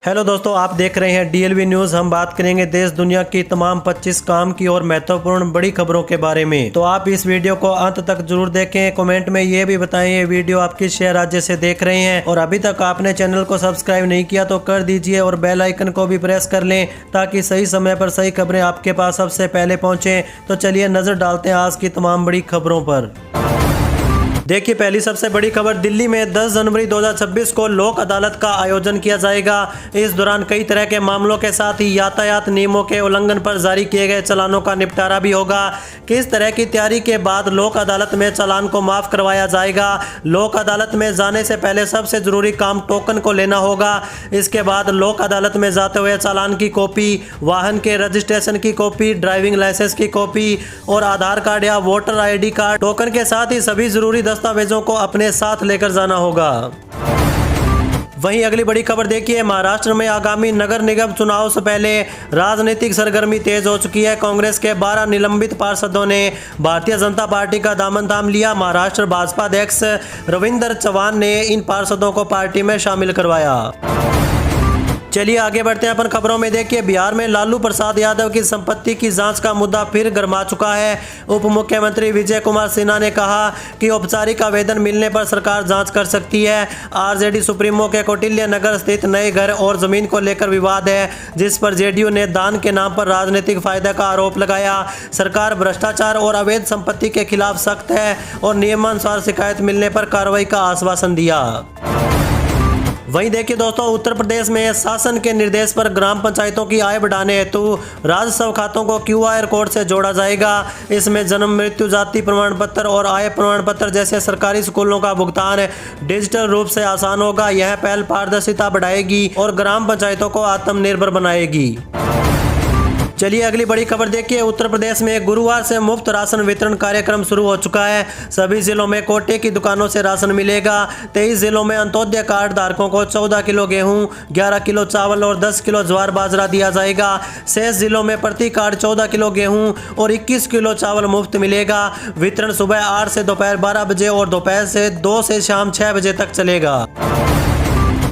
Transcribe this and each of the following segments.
Hello दोस्तों, आप देख रहे हैं डीएलवी न्यूज़। हम बात करेंगे देश दुनिया की तमाम 25 काम की और महत्वपूर्ण बड़ी खबरों के बारे में। तो आप इस वीडियो को अंत तक जरूर देखें। कमेंट में ये भी बताएं ये वीडियो आप किस शहर राज्य से देख रहे हैं, और अभी तक आपने चैनल को सब्सक्राइब नहीं किया तो कर दीजिए और बेल आइकन को भी प्रेस कर लें ताकि सही समय पर सही खबरें आपके पास सबसे पहले पहुँचें। तो चलिए नजर डालते हैं आज की तमाम बड़ी खबरों पर। देखिए, पहली सबसे बड़ी खबर, दिल्ली में 10 जनवरी 2026 को लोक अदालत का आयोजन किया जाएगा। इस दौरान कई तरह के मामलों के साथ ही यातायात नियमों के उल्लंघन पर जारी किए गए चालानों का निपटारा भी होगा। किस तरह की तैयारी के बाद लोक अदालत में चालान को माफ करवाया जाएगा? लोक अदालत में जाने से पहले सबसे जरूरी काम टोकन को लेना होगा। इसके बाद लोक अदालत में जाते हुए चालान की कॉपी, वाहन के रजिस्ट्रेशन की कॉपी, ड्राइविंग लाइसेंस की कॉपी और आधार कार्ड या वोटर ID कार्ड, टोकन के साथ ही सभी जरूरी दस्तावेजों को अपने साथ लेकर जाना होगा। वहीं अगली बड़ी खबर देखिए, महाराष्ट्र में आगामी नगर निगम चुनाव से पहले राजनीतिक सरगर्मी तेज हो चुकी है। कांग्रेस के 12 निलंबित पार्षदों ने भारतीय जनता पार्टी का दामन थाम लिया। महाराष्ट्र भाजपा अध्यक्ष रविंद्र चव्हाण ने इन पार्षदों को पार्टी में शामिल करवाया। चलिए आगे बढ़ते हैं अपन खबरों में। देखिए, बिहार में लालू प्रसाद यादव की संपत्ति की जांच का मुद्दा फिर गर्मा चुका है। उप मुख्यमंत्री विजय कुमार सिन्हा ने कहा कि औपचारिक आवेदन मिलने पर सरकार जांच कर सकती है। आरजेडी सुप्रीमो के कौटिल्य नगर स्थित नए घर और जमीन को लेकर विवाद है, जिस पर जेडीयू ने दान के नाम पर राजनीतिक फायदे का आरोप लगाया। सरकार भ्रष्टाचार और अवैध संपत्ति के खिलाफ सख्त है और नियमानुसार शिकायत मिलने पर कार्रवाई का आश्वासन दिया। वहीं देखिए दोस्तों, उत्तर प्रदेश में शासन के निर्देश पर ग्राम पंचायतों की आय बढ़ाने हेतु राजस्व खातों को QR कोड से जोड़ा जाएगा। इसमें जन्म, मृत्यु, जाति प्रमाण पत्र और आय प्रमाण पत्र जैसे सरकारी स्कूलों का भुगतान डिजिटल रूप से आसान होगा। यह पहल पारदर्शिता बढ़ाएगी और ग्राम पंचायतों को आत्मनिर्भर बनाएगी। चलिए अगली बड़ी खबर देखिए, उत्तर प्रदेश में गुरुवार से मुफ्त राशन वितरण कार्यक्रम शुरू हो चुका है। सभी जिलों में कोटे की दुकानों से राशन मिलेगा। 23 जिलों में अंत्योदय कार्ड धारकों को 14 किलो गेहूं, 11 किलो चावल और 10 किलो ज्वार बाजरा दिया जाएगा। शेष जिलों में प्रति कार्ड 14 किलो गेहूं और 21 किलो चावल मुफ्त मिलेगा। वितरण सुबह 8 से दोपहर 12 बजे और दोपहर से 2 से शाम 6 बजे तक चलेगा।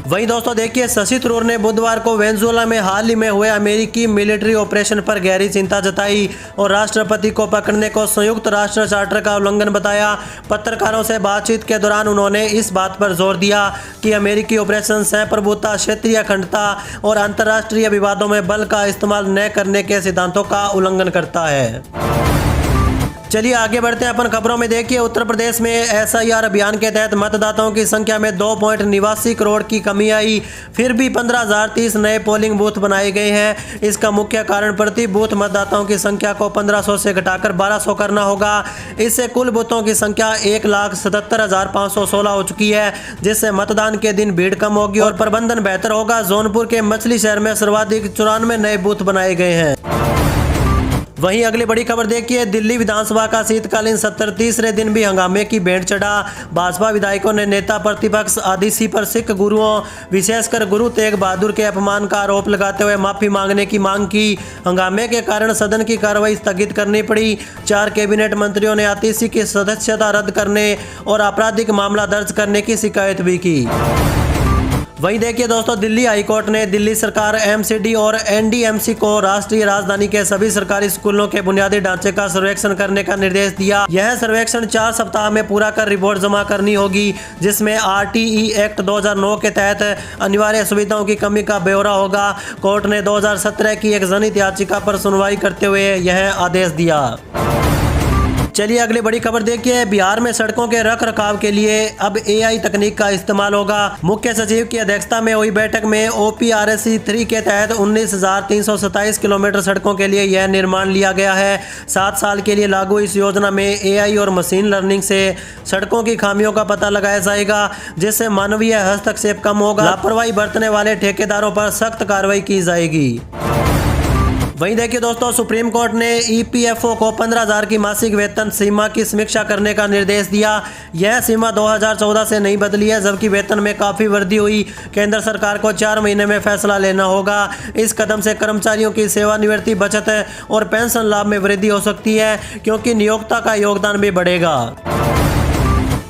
वहीं दोस्तों देखिए, शशि थरूर ने बुधवार को वेनेजुएला में हाल ही में हुए अमेरिकी मिलिट्री ऑपरेशन पर गहरी चिंता जताई और राष्ट्रपति को पकड़ने को संयुक्त राष्ट्र चार्टर का उल्लंघन बताया। पत्रकारों से बातचीत के दौरान उन्होंने इस बात पर जोर दिया कि अमेरिकी ऑपरेशन संप्रभुता, क्षेत्रीय अखंडता और अंतर्राष्ट्रीय विवादों में बल का इस्तेमाल न करने के सिद्धांतों का उल्लंघन करता है। चलिए आगे बढ़ते हैं अपन खबरों में। देखिए, उत्तर प्रदेश में SIR अभियान के तहत मतदाताओं की संख्या में 2.89 करोड़ की कमी आई। फिर भी 15,030 नए पोलिंग बूथ बनाए गए हैं। इसका मुख्य कारण प्रति बूथ मतदाताओं की संख्या को 1500 से घटाकर 1200 करना होगा। इससे कुल बूथों की संख्या 1,77,516 हो चुकी है, जिससे मतदान के दिन भीड़ कम होगी और प्रबंधन बेहतर होगा। जौनपुर के मछली शहर में सर्वाधिक 94 नए बूथ बनाए गए हैं। वहीं अगली बड़ी खबर देखिए, दिल्ली विधानसभा का शीतकालीन सत्र तीसरे दिन भी हंगामे की भेंट चढ़ा। भाजपा विधायकों ने नेता प्रतिपक्ष आदिसी पर सिख गुरुओं, विशेषकर गुरु तेग बहादुर के अपमान का आरोप लगाते हुए माफी मांगने की मांग की। हंगामे के कारण सदन की कार्रवाई स्थगित करनी पड़ी। 4 कैबिनेट मंत्रियों ने आतिशी की सदस्यता रद्द करने और आपराधिक मामला दर्ज करने की शिकायत भी की। वहीं देखिए दोस्तों, दिल्ली हाईकोर्ट ने दिल्ली सरकार, MCD और NDMC को राष्ट्रीय राजधानी के सभी सरकारी स्कूलों के बुनियादी ढांचे का सर्वेक्षण करने का निर्देश दिया। यह सर्वेक्षण 4 सप्ताह में पूरा कर रिपोर्ट जमा करनी होगी, जिसमें RTE एक्ट 2009 के तहत अनिवार्य सुविधाओं की कमी का ब्यौरा होगा। कोर्ट ने 2017 की एक जनहित याचिका पर सुनवाई करते हुए यह आदेश दिया। चलिए अगली बड़ी खबर देखिए, बिहार में सड़कों के रख रखाव के लिए अब AI तकनीक का इस्तेमाल होगा। मुख्य सचिव की अध्यक्षता में हुई बैठक में OPRSC 3 के तहत 19,327 किलोमीटर सड़कों के लिए यह निर्माण लिया गया है। 7 साल के लिए लागू इस योजना में AI और मशीन लर्निंग से सड़कों की खामियों का पता लगाया जाएगा, जिससे मानवीय हस्तक्षेप कम होगा। लापरवाही बरतने वाले ठेकेदारों पर सख्त कार्रवाई की जाएगी। वहीं देखिए दोस्तों, सुप्रीम कोर्ट ने EPFO को 15,000 की मासिक वेतन सीमा की समीक्षा करने का निर्देश दिया। यह सीमा 2014 से नहीं बदली है, जबकि वेतन में काफ़ी वृद्धि हुई। केंद्र सरकार को 4 महीने में फैसला लेना होगा। इस कदम से कर्मचारियों की सेवानिवृत्ति, बचत और पेंशन लाभ में वृद्धि हो सकती है, क्योंकि नियोक्ता का योगदान भी बढ़ेगा।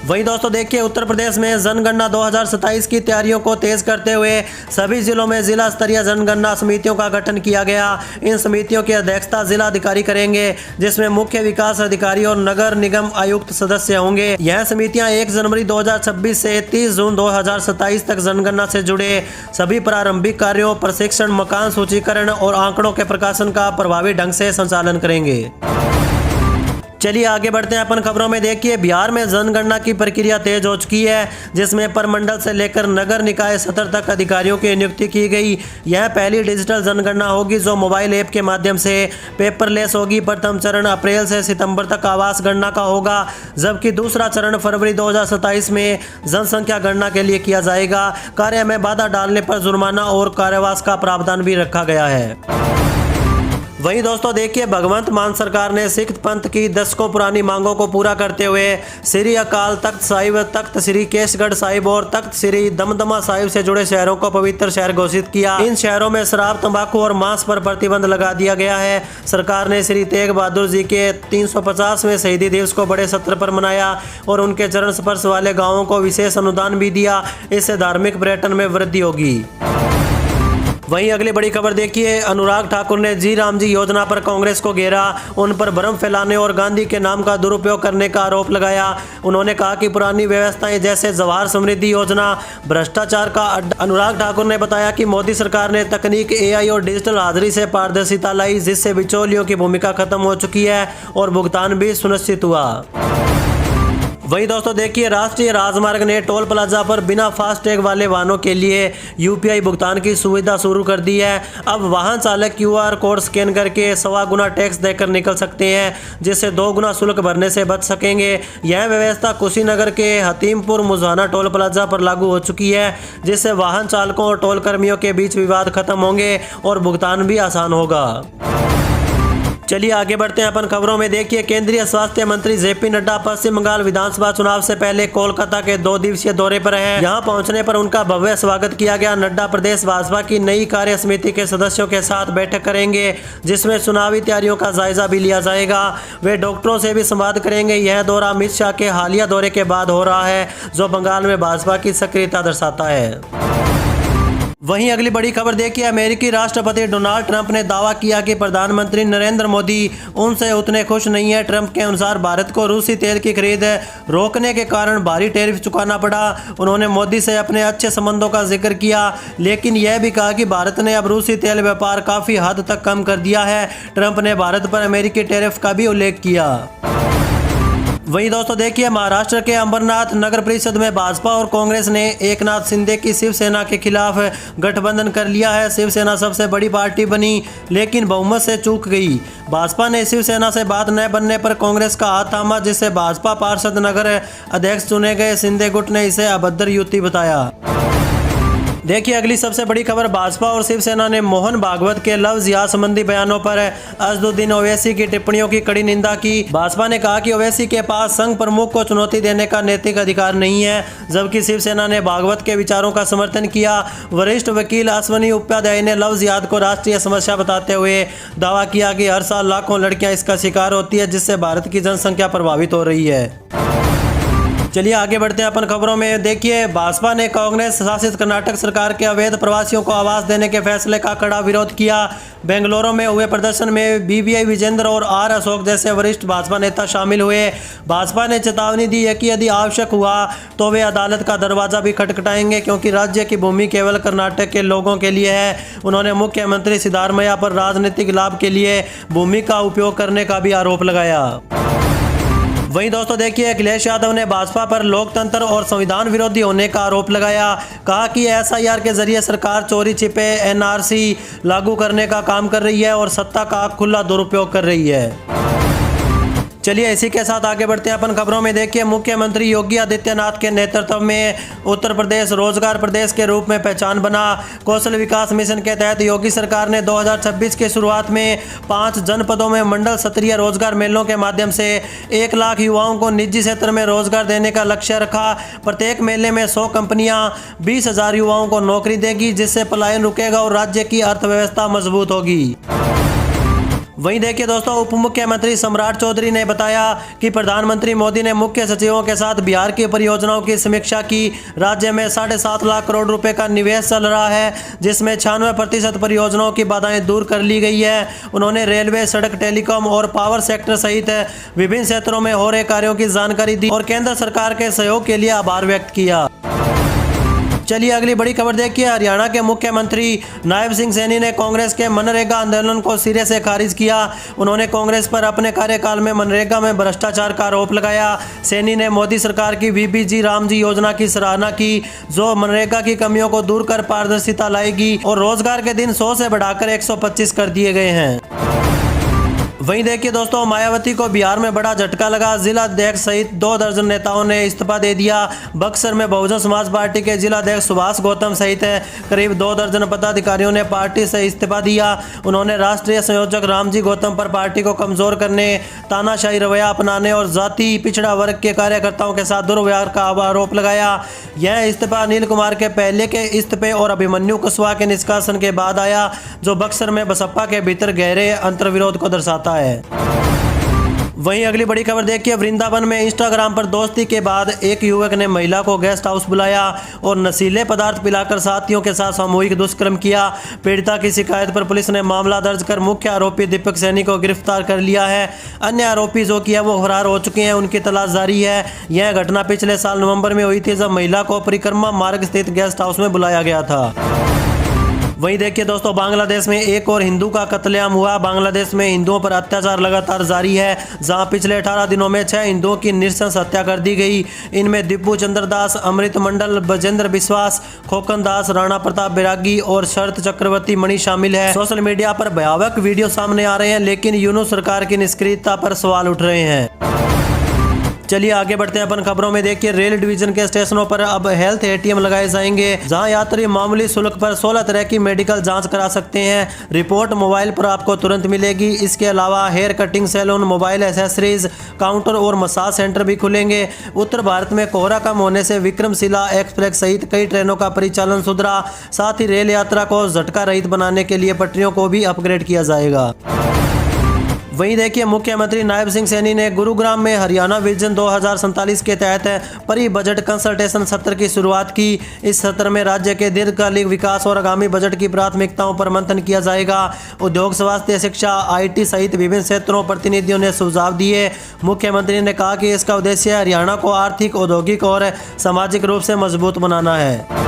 वहीं दोस्तों देखिए, उत्तर प्रदेश में जनगणना 2027 की तैयारियों को तेज करते हुए सभी जिलों में जिला स्तरीय जनगणना समितियों का गठन किया गया। इन समितियों की अध्यक्षता जिला अधिकारी करेंगे, जिसमें मुख्य विकास अधिकारी और नगर निगम आयुक्त सदस्य होंगे। यह समितियां 1 जनवरी 2026 से 30 जून 2027 तक जनगणना से जुड़े सभी प्रारंभिक कार्यों, प्रशिक्षण, मकान सूचीकरण और आंकड़ों के प्रकाशन का प्रभावी ढंग से संचालन करेंगे। चलिए आगे बढ़ते हैं अपन खबरों में। देखिए, बिहार में जनगणना की प्रक्रिया तेज हो चुकी है, जिसमें प्रमंडल से लेकर नगर निकाय स्तर तक अधिकारियों की नियुक्ति की गई। यह पहली डिजिटल जनगणना होगी जो मोबाइल ऐप के माध्यम से पेपरलेस होगी। प्रथम चरण अप्रैल से सितंबर तक आवास गणना का होगा, जबकि दूसरा चरण फरवरी 2027 में जनसंख्या गणना के लिए किया जाएगा। कार्य में बाधा डालने पर जुर्माना और कारावास का प्रावधान भी रखा गया है। वहीं दोस्तों देखिए, भगवंत मान सरकार ने सिख पंथ की दशकों पुरानी मांगों को पूरा करते हुए श्री अकाल तख्त साहिब, तख्त श्री केसगढ़ साहिब और तख्त श्री दमदमा साहिब से जुड़े शहरों को पवित्र शहर घोषित किया। इन शहरों में शराब, तंबाकू और मांस पर प्रतिबंध लगा दिया गया है। सरकार ने श्री तेग बहादुर जी के 350वें शहीदी दिवस को बड़े सत्र पर मनाया और उनके चरण स्पर्श वाले गाँवों को विशेष अनुदान भी दिया। इससे धार्मिक पर्यटन में वृद्धि होगी। वहीं अगली बड़ी खबर देखिए, अनुराग ठाकुर ने जी राम जी योजना पर कांग्रेस को घेरा, उन पर भ्रम फैलाने और गांधी के नाम का दुरुपयोग करने का आरोप लगाया। उन्होंने कहा कि पुरानी व्यवस्थाएं जैसे जवाहर समृद्धि योजना भ्रष्टाचार का अड्डा। अनुराग ठाकुर ने बताया कि मोदी सरकार ने तकनीक, AI और डिजिटल हाजिरी से पारदर्शिता लाई, जिससे बिचौलियों की भूमिका खत्म हो चुकी है और भुगतान भी सुनिश्चित हुआ। वहीं दोस्तों देखिए, राष्ट्रीय राजमार्ग ने टोल प्लाजा पर बिना फास्टैग वाले वाहनों के लिए UPI भुगतान की सुविधा शुरू कर दी है। अब वाहन चालक QR कोड स्कैन करके 1.25 गुना टैक्स देकर निकल सकते हैं, जिससे 2 गुना शुल्क भरने से बच सकेंगे। यह व्यवस्था कुशीनगर के हतीमपुर मुजाना टोल प्लाजा पर लागू हो चुकी है, जिससे वाहन चालकों और टोल कर्मियों के बीच विवाद खत्म होंगे और भुगतान भी आसान होगा। चलिए आगे बढ़ते हैं अपन खबरों में। देखिए, केंद्रीय स्वास्थ्य मंत्री JP नड्डा पश्चिम बंगाल विधानसभा चुनाव से पहले कोलकाता के 2 दिवसीय दौरे पर हैं। यहां पहुंचने पर उनका भव्य स्वागत किया गया। नड्डा प्रदेश भाजपा की नई कार्य समिति के सदस्यों के साथ बैठक करेंगे, जिसमें चुनावी तैयारियों का जायजा भी लिया जाएगा। वे डॉक्टरों से भी संवाद करेंगे। यह दौरा अमित शाह के हालिया दौरे के बाद हो रहा है, जो बंगाल में भाजपा की सक्रियता दर्शाता है। वहीं अगली बड़ी खबर देखिए, अमेरिकी राष्ट्रपति डोनाल्ड ट्रंप ने दावा किया कि प्रधानमंत्री नरेंद्र मोदी उनसे उतने खुश नहीं है। ट्रंप के अनुसार भारत को रूसी तेल की खरीद रोकने के कारण भारी टैरिफ चुकाना पड़ा। उन्होंने मोदी से अपने अच्छे संबंधों का जिक्र किया, लेकिन यह भी कहा कि भारत ने अब रूसी तेल व्यापार काफी हद तक कम कर दिया है। ट्रंप ने भारत पर अमेरिकी टैरिफ का भी उल्लेख किया। वहीं दोस्तों देखिए, महाराष्ट्र के अंबरनाथ नगर परिषद में भाजपा और कांग्रेस ने एकनाथ शिंदे की शिवसेना के खिलाफ गठबंधन कर लिया है। शिवसेना सबसे बड़ी पार्टी बनी, लेकिन बहुमत से चूक गई। भाजपा ने शिवसेना से बात न बनने पर कांग्रेस का हाथ थामा, जिससे भाजपा पार्षद नगर अध्यक्ष चुने गए। शिंदे गुट ने इसे अभद्र युति बताया। देखिए अगली सबसे बड़ी खबर, भाजपा और शिवसेना ने मोहन भागवत के लव जिहाद संबंधी बयानों पर असदुद्दीन ओवैसी की टिप्पणियों की कड़ी निंदा की। भाजपा ने कहा कि ओवैसी के पास संघ प्रमुख को चुनौती देने का नैतिक अधिकार नहीं है, जबकि शिवसेना ने भागवत के विचारों का समर्थन किया। वरिष्ठ वकील अश्वनी उपाध्याय ने लव जिहाद को राष्ट्रीय समस्या बताते हुए दावा किया कि हर साल लाखों लड़कियां इसका शिकार होती है, जिससे भारत की जनसंख्या प्रभावित हो रही है। चलिए आगे बढ़ते हैं अपन खबरों में। देखिए, भाजपा ने कांग्रेस शासित कर्नाटक सरकार के अवैध प्रवासियों को आवास देने के फैसले का कड़ा विरोध किया। बेंगलुरु में हुए प्रदर्शन में BVI विजेंद्र और R अशोक जैसे वरिष्ठ भाजपा नेता शामिल हुए। भाजपा ने चेतावनी दी है कि यदि आवश्यक हुआ तो वे अदालत का दरवाजा भी खटखटाएंगे, क्योंकि राज्य की भूमि केवल कर्नाटक के लोगों के लिए है। उन्होंने मुख्यमंत्री सिद्धारमैया पर राजनीतिक लाभ के लिए भूमि का उपयोग करने का भी आरोप लगाया। वहीं दोस्तों देखिए, अखिलेश यादव ने भाजपा पर लोकतंत्र और संविधान विरोधी होने का आरोप लगाया। कहा कि SIR के जरिए सरकार चोरी छिपे NRC लागू करने का काम कर रही है और सत्ता का खुला दुरुपयोग कर रही है। चलिए इसी के साथ आगे बढ़ते हैं अपन खबरों में। देखिए, मुख्यमंत्री योगी आदित्यनाथ के नेतृत्व में उत्तर प्रदेश रोजगार प्रदेश के रूप में पहचान बना। कौशल विकास मिशन के तहत योगी सरकार ने 2026 की शुरुआत में 5 जनपदों में मंडल स्तरीय रोजगार मेलों के माध्यम से 1 लाख युवाओं को निजी क्षेत्र में रोजगार देने का लक्ष्य रखा। प्रत्येक मेले में 100 कंपनियां 20,000 युवाओं को नौकरी देगी, जिससे पलायन रुकेगा और राज्य की अर्थव्यवस्था मजबूत होगी। वहीं देखिए दोस्तों, उप मुख्यमंत्री सम्राट चौधरी ने बताया कि प्रधानमंत्री मोदी ने मुख्य सचिवों के साथ बिहार की परियोजनाओं की समीक्षा की। राज्य में 7.5 लाख करोड़ रुपए का निवेश चल रहा है, जिसमें 96% परियोजनाओं की बाधाएं दूर कर ली गई है। उन्होंने रेलवे, सड़क, टेलीकॉम और पावर सेक्टर सहित विभिन्न क्षेत्रों में हो रहे कार्यों की जानकारी दी और केंद्र सरकार के सहयोग के लिए आभार व्यक्त किया। चलिए अगली बड़ी खबर देखिए। हरियाणा के मुख्यमंत्री नायब सिंह सैनी ने कांग्रेस के मनरेगा आंदोलन को सिरे से खारिज किया। उन्होंने कांग्रेस पर अपने कार्यकाल में मनरेगा में भ्रष्टाचार का आरोप लगाया। सैनी ने मोदी सरकार की VBG रामजी योजना की सराहना की, जो मनरेगा की कमियों को दूर कर पारदर्शिता लाएगी और रोजगार के दिन 100 से बढ़ाकर 125 कर दिए गए हैं। वहीं देखिए दोस्तों, मायावती को बिहार में बड़ा झटका लगा। जिला अध्यक्ष सहित 2 दर्जन नेताओं ने इस्तीफा दे दिया। बक्सर में बहुजन समाज पार्टी के जिला अध्यक्ष सुभाष गौतम सहित करीब 2 दर्जन पदाधिकारियों ने पार्टी से इस्तीफा दिया। उन्होंने राष्ट्रीय संयोजक रामजी गौतम पर पार्टी को कमजोर करने, तानाशाही रवैया अपनाने और जाति पिछड़ा वर्ग के कार्यकर्ताओं के साथ दुर्व्यवहार का आरोप लगाया। यह इस्तीफा अनिल कुमार के पहले के इस्तीफे और अभिमन्यु कुशवाहा के निष्कासन के बाद आया, जो बक्सर में बसपा के भीतर गहरे अंतर्विरोध को दर्शाता है। वहीं अगली बड़ी खबर देखिए। वृंदावन में इंस्टाग्राम पर दोस्ती के बाद एक युवक ने महिला को गेस्ट हाउस बुलाया और नशीले पदार्थ पिलाकर साथियों के साथ सामूहिक दुष्कर्म किया। पीड़िता की शिकायत पर पुलिस ने मामला दर्ज कर मुख्य आरोपी दीपक सैनी को गिरफ्तार कर लिया है। अन्य आरोपी जो कि है वो फरार हो चुके हैं, उनकी तलाश जारी है। यह घटना पिछले साल नवंबर में हुई थी, जब महिला को परिक्रमा मार्ग स्थित गेस्ट हाउस में बुलाया गया था। वहीं देखिए दोस्तों, बांग्लादेश में एक और हिंदू का कत्लेआम हुआ। बांग्लादेश में हिंदुओं पर अत्याचार लगातार जारी है, जहां पिछले 18 दिनों में 6 हिंदुओं की नृशंस हत्या कर दी गई। इनमें दीपू चंद्र दास, अमृत मंडल, बजेंद्र विश्वास, खोकन दास, राणा प्रताप बैरागी और शरत चक्रवर्ती मणि शामिल है। सोशल मीडिया पर भयावह वीडियो सामने आ रहे हैं, लेकिन यूनूस सरकार की निष्क्रियता पर सवाल उठ रहे हैं। चलिए आगे बढ़ते हैं अपन खबरों में। देखिए, रेल डिवीजन के स्टेशनों पर अब हेल्थ ATM लगाए जाएंगे, जहां यात्री मामूली शुल्क पर 16 तरह की मेडिकल जांच करा सकते हैं। रिपोर्ट मोबाइल पर आपको तुरंत मिलेगी। इसके अलावा hair cutting salon, mobile accessories counter और मसाज सेंटर भी खुलेंगे। उत्तर भारत में कोहरा कम होने से विक्रमशिला एक्सप्रेस सहित कई ट्रेनों का परिचालन सुधरा। साथ ही रेल यात्रा को झटका रहित बनाने के लिए पटरियों को भी अपग्रेड किया जाएगा। वहीं देखिए, मुख्यमंत्री नायब सिंह सैनी ने गुरुग्राम में हरियाणा विजन 2047 के तहत परी बजट कंसल्टेशन सत्र की शुरुआत की। इस सत्र में राज्य के दीर्घकालिक विकास और आगामी बजट की प्राथमिकताओं पर मंथन किया जाएगा। उद्योग, स्वास्थ्य, शिक्षा, IT सहित विभिन्न क्षेत्रों प्रतिनिधियों ने सुझाव दिए। मुख्यमंत्री ने कहा कि इसका उद्देश्य हरियाणा को आर्थिक, औद्योगिक और सामाजिक रूप से मजबूत बनाना है।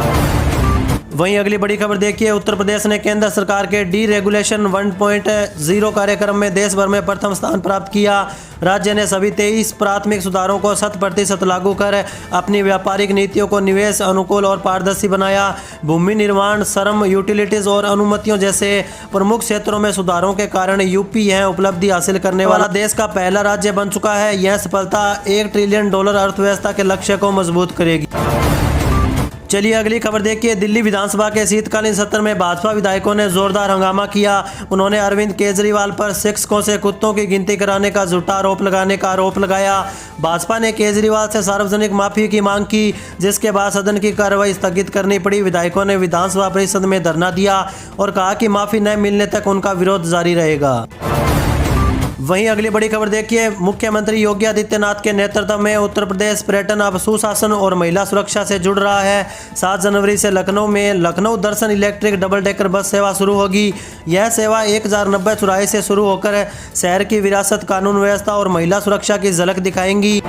वहीं अगली बड़ी खबर देखिए। उत्तर प्रदेश ने केंद्र सरकार के डीरेगुलेशन 1.0 कार्यक्रम में देश भर में प्रथम स्थान प्राप्त किया। राज्य ने सभी 23 प्राथमिक सुधारों को 100% लागू कर अपनी व्यापारिक नीतियों को निवेश अनुकूल और पारदर्शी बनाया। भूमि निर्माण, श्रम, यूटिलिटीज और अनुमतियों जैसे प्रमुख क्षेत्रों में सुधारों के कारण यूपी यह उपलब्धि हासिल करने वाला देश का पहला राज्य बन चुका है। यह सफलता $1 ट्रिलियन अर्थव्यवस्था के लक्ष्य को मजबूत करेगी। चलिए अगली खबर देखिए। दिल्ली विधानसभा के शीतकालीन सत्र में भाजपा विधायकों ने जोरदार हंगामा किया। उन्होंने अरविंद केजरीवाल पर शिक्षकों से कुत्तों की गिनती कराने का झूठा आरोप लगाने का आरोप लगाया। भाजपा ने केजरीवाल से सार्वजनिक माफी की मांग की, जिसके बाद सदन की कार्रवाई स्थगित करनी पड़ी। विधायकों ने विधानसभा परिषद में धरना दिया और कहा कि माफी न मिलने तक उनका विरोध जारी रहेगा। वहीं अगली बड़ी खबर देखिए। मुख्यमंत्री योगी आदित्यनाथ के नेतृत्व में उत्तर प्रदेश पर्यटन अब सुशासन और महिला सुरक्षा से जुड़ रहा है। 7 जनवरी से लखनऊ में लखनऊ दर्शन इलेक्ट्रिक डबल डेकर बस सेवा शुरू होगी। यह सेवा 1090 चौराहे से शुरू होकर शहर की विरासत, कानून व्यवस्था और महिला सुरक्षा की झलक दिखाएंगी।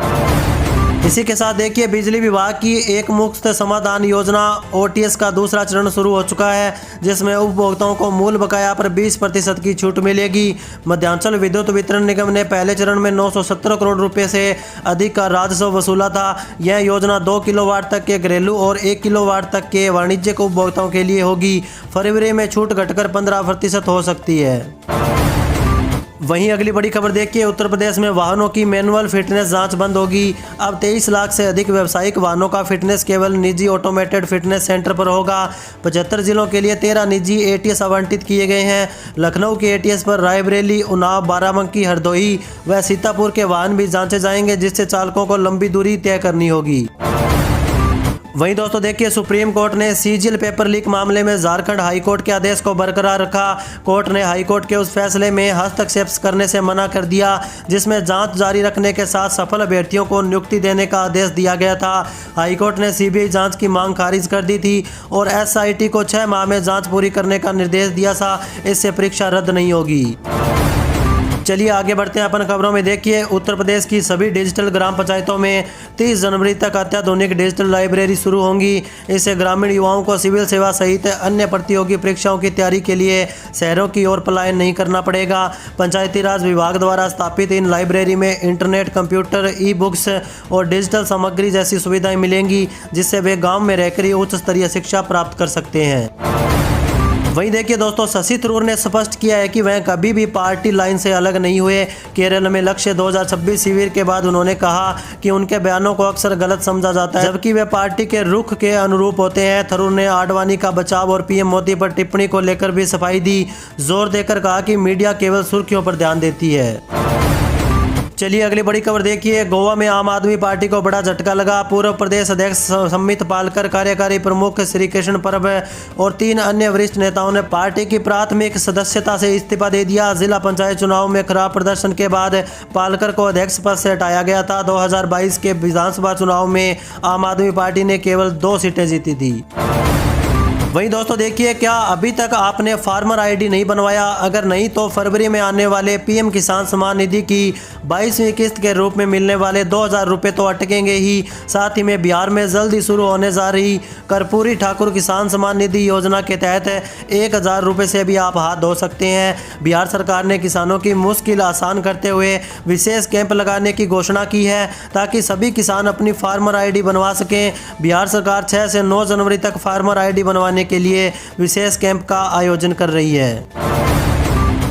इसी के साथ देखिए, बिजली विभाग की एक मुफ्त समाधान योजना OTS का दूसरा चरण शुरू हो चुका है, जिसमें उपभोक्ताओं को मूल बकाया पर 20% की छूट मिलेगी। मध्यांचल विद्युत वितरण निगम ने पहले चरण में 917 करोड़ रुपए से अधिक का राजस्व वसूला था। यह योजना 2 किलोवाट तक के घरेलू और 1 किलोवाट तक के वाणिज्यिक उपभोक्ताओं के लिए होगी। फरवरी में छूट घटकर 15% हो सकती है। वहीं अगली बड़ी खबर देखिए। उत्तर प्रदेश में वाहनों की मैनुअल फिटनेस जांच बंद होगी। अब 23 लाख से अधिक व्यावसायिक वाहनों का फिटनेस केवल निजी ऑटोमेटेड फिटनेस सेंटर पर होगा। 75 जिलों के लिए 13 निजी ATS आवंटित किए गए हैं। लखनऊ के ATS पर रायबरेली, उन्नाव, बाराबंकी, हरदोई व सीतापुर के वाहन भी जांचे जाएंगे, जिससे चालकों को लंबी दूरी तय करनी होगी। वहीं दोस्तों देखिए, सुप्रीम कोर्ट ने सीजीएल पेपर लीक मामले में झारखंड हाईकोर्ट के आदेश को बरकरार रखा। कोर्ट ने हाईकोर्ट के उस फैसले में हस्तक्षेप करने से मना कर दिया जिसमें जांच जारी रखने के साथ सफल अभ्यर्थियों को नियुक्ति देने का आदेश दिया गया था। हाईकोर्ट ने सीबीआई जांच की मांग खारिज कर दी थी और एसआईटी को 6 माह में जांच पूरी करने का निर्देश दिया था। इससे परीक्षा रद्द नहीं होगी। चलिए आगे बढ़ते हैं अपन खबरों में। देखिए, उत्तर प्रदेश की सभी डिजिटल ग्राम पंचायतों में 30 जनवरी तक अत्याधुनिक डिजिटल लाइब्रेरी शुरू होंगी। इससे ग्रामीण युवाओं को सिविल सेवा सहित अन्य प्रतियोगी परीक्षाओं की तैयारी के लिए शहरों की ओर पलायन नहीं करना पड़ेगा। पंचायती राज विभाग द्वारा स्थापित इन लाइब्रेरी में इंटरनेट, कंप्यूटर, ई बुक्स और डिजिटल सामग्री जैसी सुविधाएं मिलेंगी, जिससे वे गाँव में रहकर ही उच्च स्तरीय शिक्षा प्राप्त कर सकते हैं। वहीं देखिए दोस्तों, शशि थरूर ने स्पष्ट किया है कि वह कभी भी पार्टी लाइन से अलग नहीं हुए। केरल में लक्ष्य 2026 शिविर के बाद उन्होंने कहा कि उनके बयानों को अक्सर गलत समझा जाता है, जबकि वे पार्टी के रुख के अनुरूप होते हैं। थरूर ने आडवाणी का बचाव और पीएम मोदी पर टिप्पणी को लेकर भी सफाई दी, जोर देकर कहा कि मीडिया केवल सुर्खियों पर ध्यान देती है। चलिए अगली बड़ी खबर देखिए, गोवा में आम आदमी पार्टी को बड़ा झटका लगा। पूर्व प्रदेश अध्यक्ष सम्मित पालकर, कार्यकारी प्रमुख श्री कृष्ण परब और 3 अन्य वरिष्ठ नेताओं ने पार्टी की प्राथमिक सदस्यता से इस्तीफा दे दिया। जिला पंचायत चुनाव में खराब प्रदर्शन के बाद पालकर को अध्यक्ष पद से हटाया गया था। 2022 के विधानसभा चुनाव में आम आदमी पार्टी ने केवल 2 सीटें जीती थी। वहीं दोस्तों देखिए, क्या अभी तक आपने फार्मर आईडी नहीं बनवाया? अगर नहीं तो फरवरी में आने वाले पीएम किसान सम्मान निधि की 22वीं किस्त के रूप में मिलने वाले 2000 रुपये तो अटकेंगे ही। साथ ही में बिहार में जल्दी शुरू होने जा रही कर्पूरी ठाकुर किसान सम्मान निधि योजना के तहत 1000 रुपये से भी आप हाथ धो सकते हैं। बिहार सरकार ने किसानों की मुश्किल आसान करते हुए विशेष कैंप लगाने की घोषणा की है ताकि सभी किसान अपनी फार्मर आईडी बनवा सकें। बिहार सरकार 6 से 9 जनवरी तक फार्मर आईडी बनवाने के लिए विशेष कैंप का आयोजन कर रही है।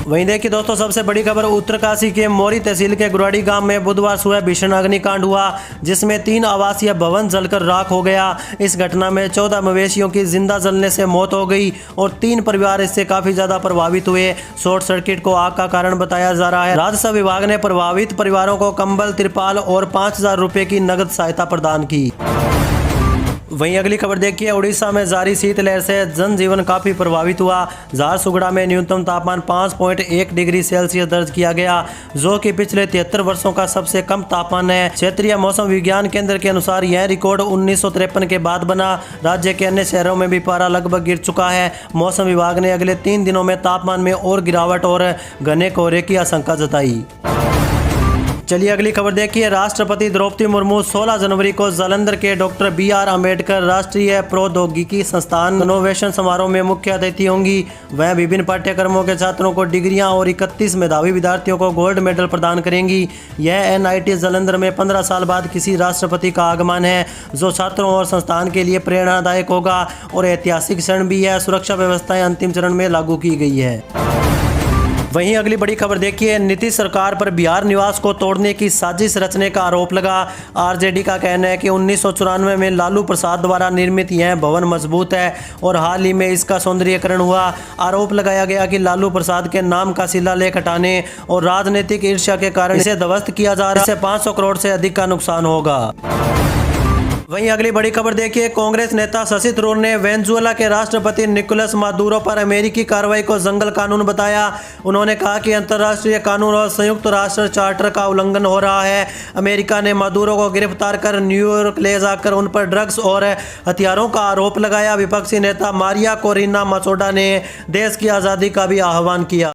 वहीं देखिए दोस्तों, सबसे बड़ी खबर उत्तरकाशी के मोरी तहसील के गुराड़ी गांव में बुधवार सुबह भीषण अग्निकांड हुआ, जिसमें 3 आवासीय भवन जलकर राख हो गया। इस घटना में 14 मवेशियों की जिंदा जलने से मौत हो गई और 3 परिवार इससे काफी ज्यादा प्रभावित हुए। शॉर्ट सर्किट को आग का कारण बताया जा रहा है। राजस्व विभाग ने प्रभावित परिवारों को कंबल, तिरपाल और 5000 रुपये की नगद सहायता प्रदान की। वहीं अगली खबर देखिए, उड़ीसा में जारी शीतलहर से जनजीवन काफी प्रभावित हुआ। झारसुगुड़ा में न्यूनतम तापमान 5.1 डिग्री सेल्सियस दर्ज किया गया, जो कि पिछले 73 वर्षों का सबसे कम तापमान है। क्षेत्रीय मौसम विज्ञान केंद्र के अनुसार यह रिकॉर्ड 1953 के बाद बना। राज्य के अन्य शहरों में भी पारा लगभग गिर चुका है। मौसम विभाग ने अगले 3 दिनों में तापमान में और गिरावट और घने कोहरे की आशंका जताई। चलिए अगली खबर देखिए, राष्ट्रपति द्रौपदी मुर्मू 16 जनवरी को जालंधर के डॉक्टर BR अम्बेडकर राष्ट्रीय प्रौद्योगिकी संस्थान इनोवेशन समारोह में मुख्य अतिथि होंगी। वह विभिन्न पाठ्यक्रमों के छात्रों को डिग्रियां और 31 मेधावी विद्यार्थियों को गोल्ड मेडल प्रदान करेंगी। यह NIT जालंधर में 15 साल बाद किसी राष्ट्रपति का आगमन है, जो छात्रों और संस्थान के लिए प्रेरणादायक होगा और ऐतिहासिक क्षण भी है। सुरक्षा व्यवस्थाएं अंतिम चरण में लागू की गई है। वहीं अगली बड़ी खबर देखिए, नीतीश सरकार पर बिहार निवास को तोड़ने की साजिश रचने का आरोप लगा। RJD का कहना है कि 1994 में लालू प्रसाद द्वारा निर्मित यह भवन मजबूत है और हाल ही में इसका सौंदर्यीकरण हुआ। आरोप लगाया गया कि लालू प्रसाद के नाम का शिलालेख हटाने और राजनीतिक ईर्ष्या के कारण इसे ध्वस्त किया जा रहा है। इससे 500 करोड़ से अधिक का नुकसान होगा। वहीं अगली बड़ी खबर देखिए, कांग्रेस नेता शशि थरूर ने वेनेजुएला के राष्ट्रपति निकोलस मादुरो पर अमेरिकी कार्रवाई को जंगल कानून बताया। उन्होंने कहा कि अंतर्राष्ट्रीय कानून और संयुक्त राष्ट्र चार्टर का उल्लंघन हो रहा है। अमेरिका ने मादुरो को गिरफ्तार कर न्यूयॉर्क ले जाकर उन पर ड्रग्स और हथियारों का आरोप लगाया। विपक्षी नेता मारिया कोरिना माचोडा ने देश की आज़ादी का भी आह्वान किया।